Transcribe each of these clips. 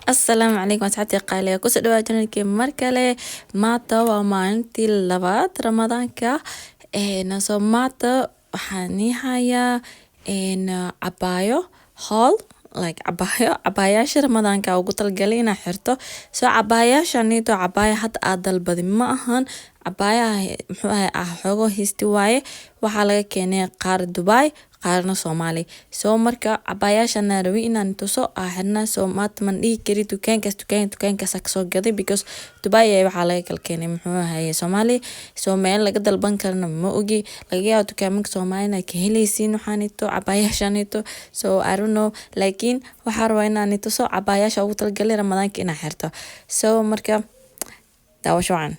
السلام عليكم أصحابتي قالي كوسو dhawaajinayke mar kale maanta waa maalintii labaad ramadaanka soo maanta waxaan ii hayaa cabayo haul like cabayaasha ramadaanka ugu talgalay inaa xirto soo cabayaashanito cabaya hadda aad dalbadin ma ahan cabayaha muxuu ahaa xogo histi waaye waxaa laga keenay qaar Dubai qaarna Soomaali soo marka cabayaashan rawi inaan tuso xirna soo maanta man dhigi kari dukaankaas ka soo gaday because Dubai waxaa laga kala keenay muxuu ahaa Soomaali soo meel laga dalban karna ma ogi laga yaabo dukaanka Soomaalina ka helaysiin waxaanito cabayaashanito so I don't know laakiin waxaa rabaa inaan tuso cabayaasha ugu talgalay ramadaanka inaa xirto soo marka daawasho wacan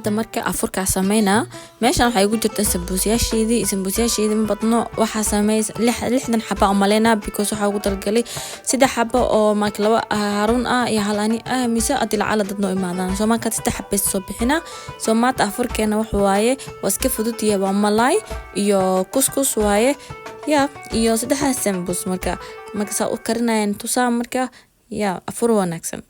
hadda marka afurka sameeyna meeshan waxay ugu jirtaa sambuusyaasheedii ma badno waxa sameeys 6 xabo oo maleena because waxa ugu talgalay 3 xabo oo marka laba harun iyo halani mise adil cala dadno imaadaan soo marka 3 xabo soo bixina soo maanta afurkeena wax waaye waska fudud iyo malay iyo kuskus waaye iyo 3 sambuus marka saa u karinayaan tusaa marka afur wanaagsan